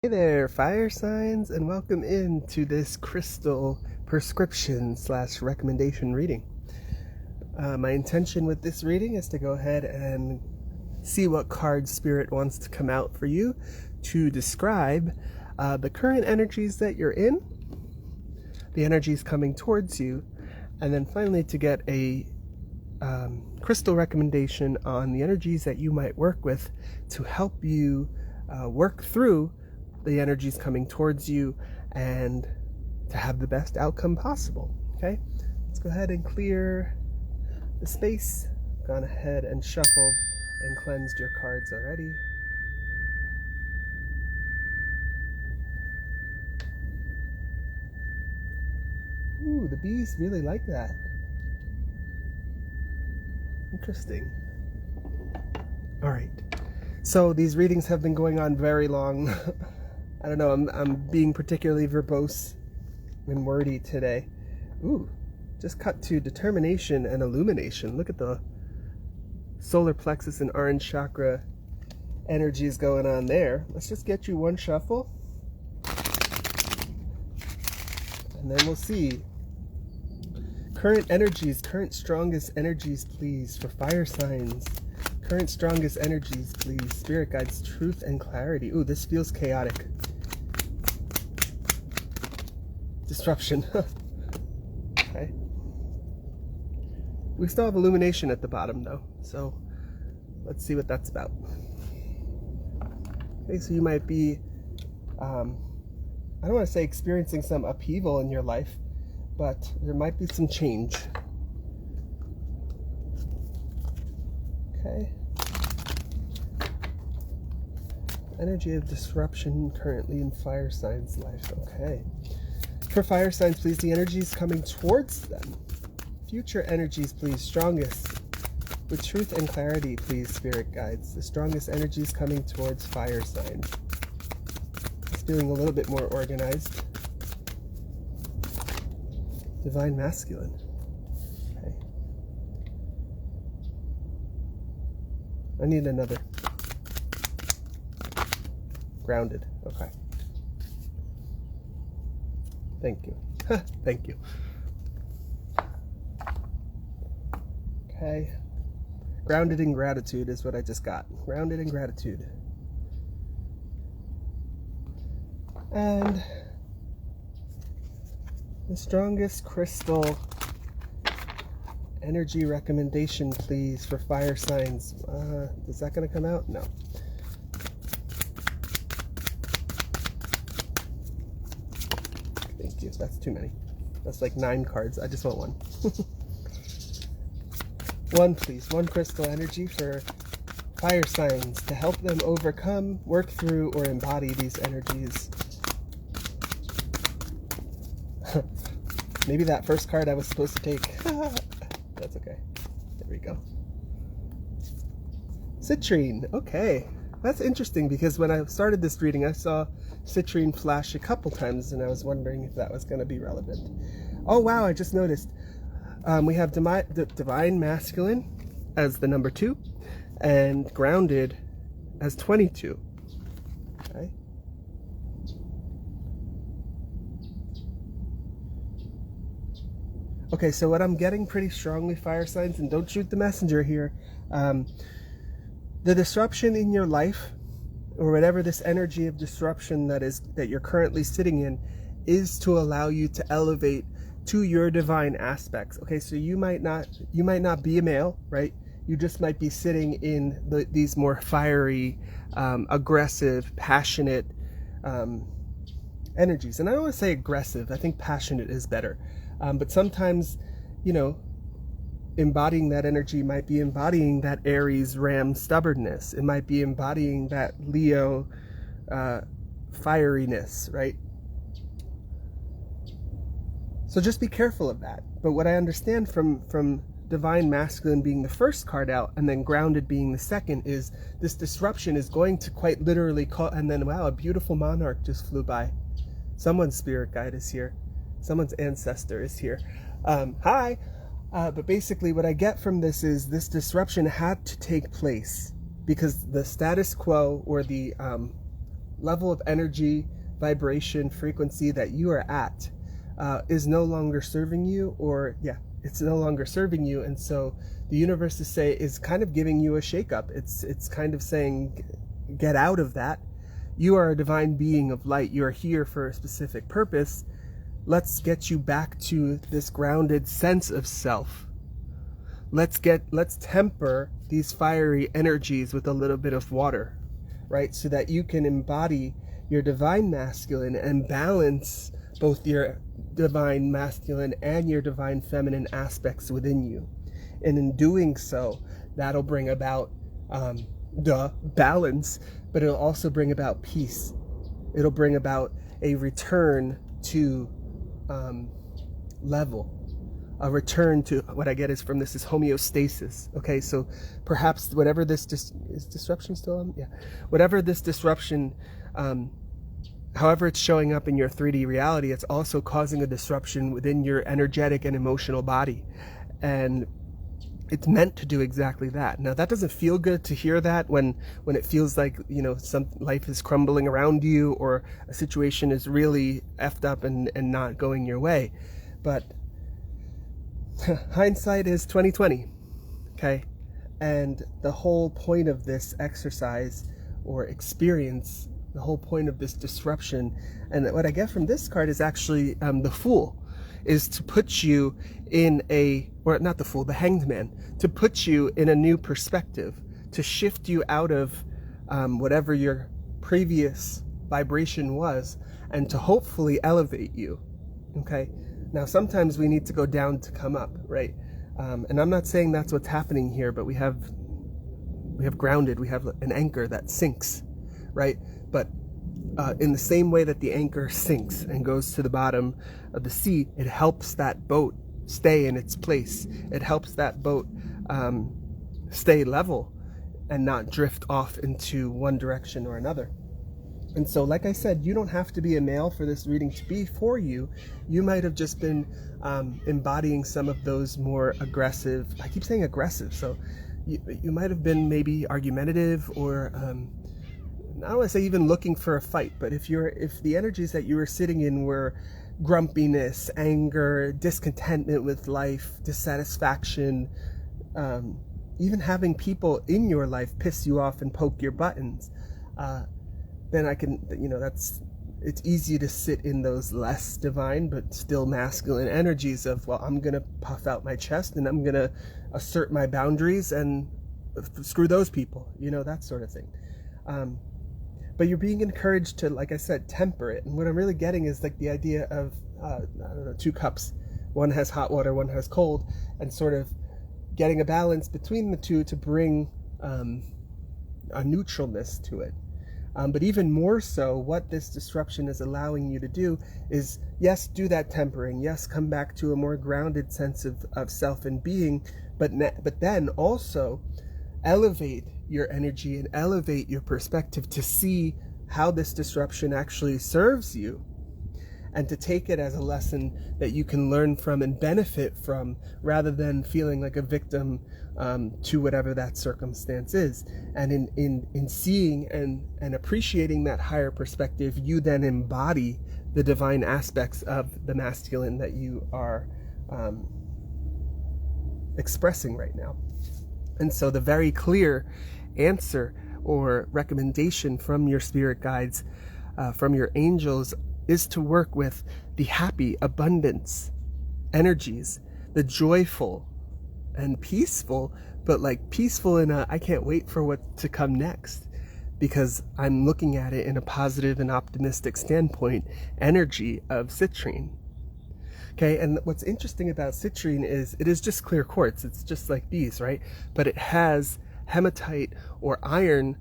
Hey there, fire signs, and welcome into this crystal prescription / recommendation reading. My intention with this reading is to go ahead and see what card Spirit wants to come out for you to describe the current energies that you're in, the energies coming towards you, and then finally to get a crystal recommendation on the energies that you might work with to help you work through the energies coming towards you and to have the best outcome possible. Okay, let's go ahead and clear the space. Gone ahead and shuffled and cleansed your cards already. Ooh, the bees really like that. Interesting. All right, so these readings have been going on very long. I don't know, I'm being particularly verbose and wordy today. Ooh, just cut to determination and illumination. Look at the solar plexus and orange chakra energies going on there. Let's just get you one shuffle. And then we'll see. Current energies, current strongest energies, please, for fire signs. Current strongest energies, please. Spirit guides, truth and clarity. Ooh, this feels chaotic. Disruption. Okay. We still have illumination at the bottom though, so let's see what that's about. Okay, so you might be, I don't want to say experiencing some upheaval in your life, but there might be some change. Okay. Energy of disruption currently in fire signs' life. Okay. For fire signs, please, the energies coming towards them. Future energies, please, strongest. With truth and clarity, please, spirit guides. The strongest energies coming towards fire signs. It's feeling a little bit more organized. Divine masculine. Okay. I need another. Grounded. Okay. Thank you. Thank you. Okay. Grounded in gratitude is what I just got. Grounded in gratitude. And the strongest crystal energy recommendation, please, for fire signs. Is that going to come out? No. Thank you. That's too many. That's like 9 cards. I just want one. One, please. One crystal energy for fire signs to help them overcome, work through, or embody these energies. Maybe that first card I was supposed to take. That's okay. There we go. Citrine. Okay. That's interesting because when I started this reading, I saw Citrine flash a couple times and I was wondering if that was going to be relevant. Oh, wow. I just noticed. We have divine masculine as the number 2 and grounded as 22. Okay. Okay, so what I'm getting pretty strongly, fire signs, and don't shoot the messenger here, the disruption in your life, or whatever this energy of disruption that you're currently sitting in, is to allow you to elevate to your divine aspects. Okay, so you might not be a male, right? You just might be sitting in these more fiery, aggressive, passionate energies. And I don't want to say aggressive. I think passionate is better. But sometimes, you know, embodying that energy might be embodying that Aries Ram stubbornness. It might be embodying that Leo fieriness, right? So just be careful of that. But what I understand from divine masculine being the first card out and then grounded being the second is this disruption is going to quite literally call, and then wow, a beautiful monarch just flew by. Someone's spirit guide is here. Someone's ancestor is here. Hi. But basically what I get from this is this disruption had to take place because the status quo or the level of energy, vibration, frequency that you are at is no longer serving you, or it's no longer serving you. And so the universe is kind of giving you a shakeup. It's kind of saying, get out of that. You are a divine being of light. You are here for a specific purpose. Let's get you back to this grounded sense of self. Let's temper these fiery energies with a little bit of water, right? So that you can embody your divine masculine and balance both your divine masculine and your divine feminine aspects within you. And in doing so, that'll bring about balance, but it'll also bring about peace. It'll bring about a return to level. A return to what I get from this is homeostasis. Okay, so perhaps whatever this is disruption still on? Yeah. Whatever this disruption, however it's showing up in your 3D reality, it's also causing a disruption within your energetic and emotional body. And it's meant to do exactly that. Now, that doesn't feel good to hear that when it feels like, some life is crumbling around you, or a situation is really effed up and not going your way. But hindsight is 2020, okay? And the whole point of this exercise or experience, the whole point of this disruption, and what I get from this card is actually the Fool, is to put you in the Hanged Man, to put you in a new perspective, to shift you out of whatever your previous vibration was, and to hopefully elevate you, okay? Now, sometimes we need to go down to come up, right? And I'm not saying that's what's happening here, but we have grounded, we have an anchor that sinks, right? But in the same way that the anchor sinks and goes to the bottom of the sea, it helps that boat stay in its place. It helps that boat stay level and not drift off into one direction or another. And so, like I said, you don't have to be a male for this reading to be for you. You might have just been embodying some of those more aggressive, I keep saying aggressive, so you might have been maybe argumentative, or I don't want to say even looking for a fight, but if the energies that you were sitting in were grumpiness, anger, discontentment with life, dissatisfaction, even having people in your life piss you off and poke your buttons, then it's easy to sit in those less divine but still masculine energies of, well, I'm going to puff out my chest and I'm going to assert my boundaries and screw those people, that sort of thing. But you're being encouraged to, like I said, temper it. And what I'm really getting is like the idea of, two cups. One has hot water, one has cold, and sort of getting a balance between the two to bring a neutralness to it. But even more so, what this disruption is allowing you to do is, yes, do that tempering. Yes, come back to a more grounded sense of self and being, but then also elevate your energy and elevate your perspective to see how this disruption actually serves you, and to take it as a lesson that you can learn from and benefit from, rather than feeling like a victim to whatever that circumstance is. And in seeing and appreciating that higher perspective, you then embody the divine aspects of the masculine that you are expressing right now. And so the very clear answer or recommendation from your spirit guides, from your angels, is to work with the happy abundance energies, the joyful and peaceful, but like peaceful in a, I can't wait for what to come next, because I'm looking at it in a positive and optimistic standpoint, energy of citrine. Okay, and what's interesting about citrine is it is just clear quartz. It's just like these, right? But it has hematite or iron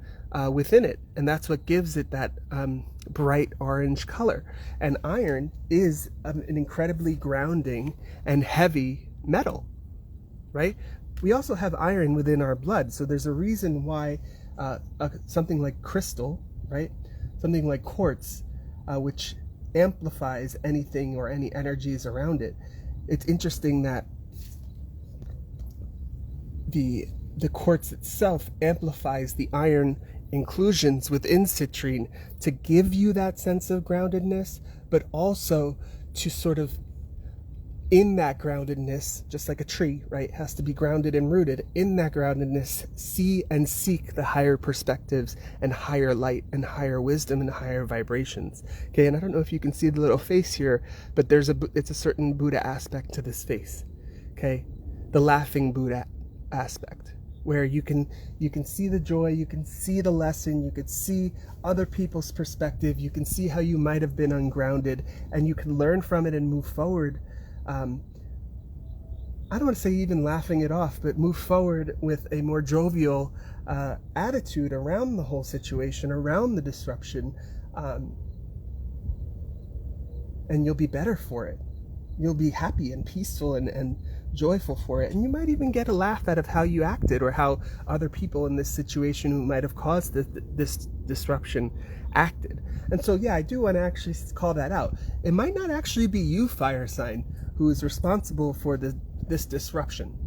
within it, and that's what gives it that bright orange color. And iron is an incredibly grounding and heavy metal, right? We also have iron within our blood, so there's a reason why something like crystal, right? Something like quartz, which amplifies anything or any energies around it. It's interesting that the quartz itself amplifies the iron inclusions within Citrine to give you that sense of groundedness, but also to sort of, in that groundedness, just like a tree, right, has to be grounded and rooted. In that groundedness, see and seek the higher perspectives and higher light and higher wisdom and higher vibrations. Okay, and I don't know if you can see the little face here, but it's a certain Buddha aspect to this face. Okay, the laughing Buddha aspect, where you can see the joy, you can see the lesson, you can see other people's perspective, you can see how you might have been ungrounded, and you can learn from it and move forward. I don't want to say even laughing it off, but move forward with a more jovial attitude around the whole situation, around the disruption, and you'll be better for it. You'll be happy and peaceful and joyful for it. And you might even get a laugh out of how you acted, or how other people in this situation who might have caused this disruption acted. And so, yeah, I do want to actually call that out. It might not actually be you, fire sign, who is responsible for this disruption.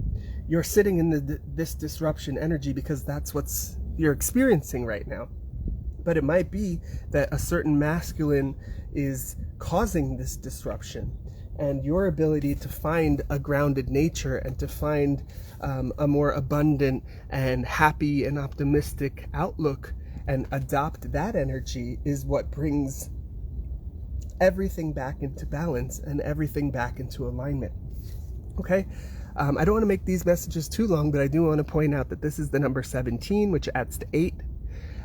You're sitting in this disruption energy because that's what's you're experiencing right now. But it might be that a certain masculine is causing this disruption, and your ability to find a grounded nature and to find a more abundant and happy and optimistic outlook and adopt that energy is what brings everything back into balance and everything back into alignment. Okay, I don't want to make these messages too long, but I do want to point out that this is the number 17, which adds to 8,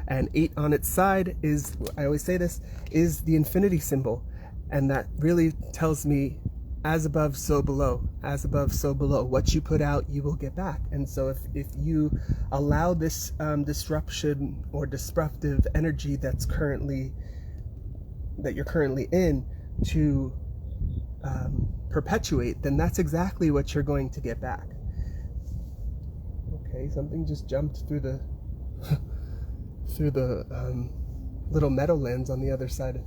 and 8 on its side is, I always say this, is the infinity symbol, and that really tells me as above, so below. As above, so below. What you put out, you will get back. And so if you allow this disruption or disruptive energy that you're currently in to perpetuate, then that's exactly what you're going to get back. Okay, something just jumped through the little meadowlands on the other side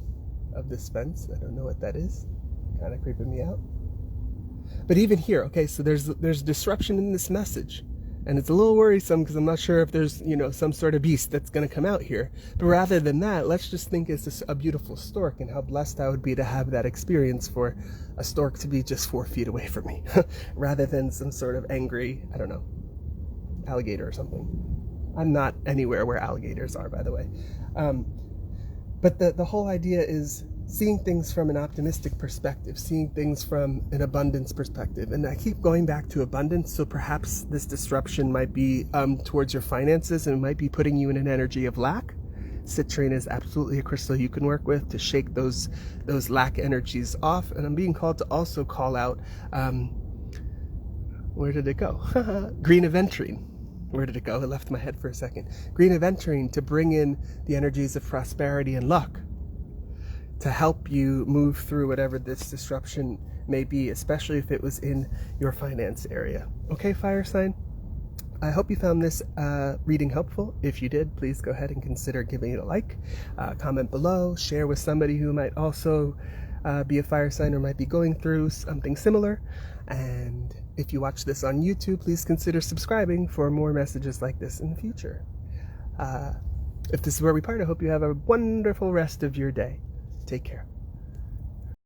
of this fence. I don't know what that is. Kind of creeping me out. But even here, okay, so there's disruption in this message, and it's a little worrisome because I'm not sure if there's some sort of beast that's going to come out here. But rather than that, let's just think it's just a beautiful stork, and how blessed I would be to have that experience for a stork to be just 4 feet away from me, rather than some sort of angry, I don't know, alligator or something. I'm not anywhere where alligators are, by the way. But the whole idea is seeing things from an optimistic perspective, seeing things from an abundance perspective. And I keep going back to abundance, so perhaps this disruption might be towards your finances, and it might be putting you in an energy of lack. Citrine is absolutely a crystal you can work with to shake those lack energies off. And I'm being called to also call out, where did it go? Green aventurine. Where did it go? It left my head for a second. Green aventurine to bring in the energies of prosperity and luck, to help you move through whatever this disruption may be, especially if it was in your finance area. Okay, fire sign? I hope you found this reading helpful. If you did, please go ahead and consider giving it a like. Comment below, share with somebody who might also be a fire sign or might be going through something similar. And if you watch this on YouTube, please consider subscribing for more messages like this in the future. If this is where we part, I hope you have a wonderful rest of your day. Take care.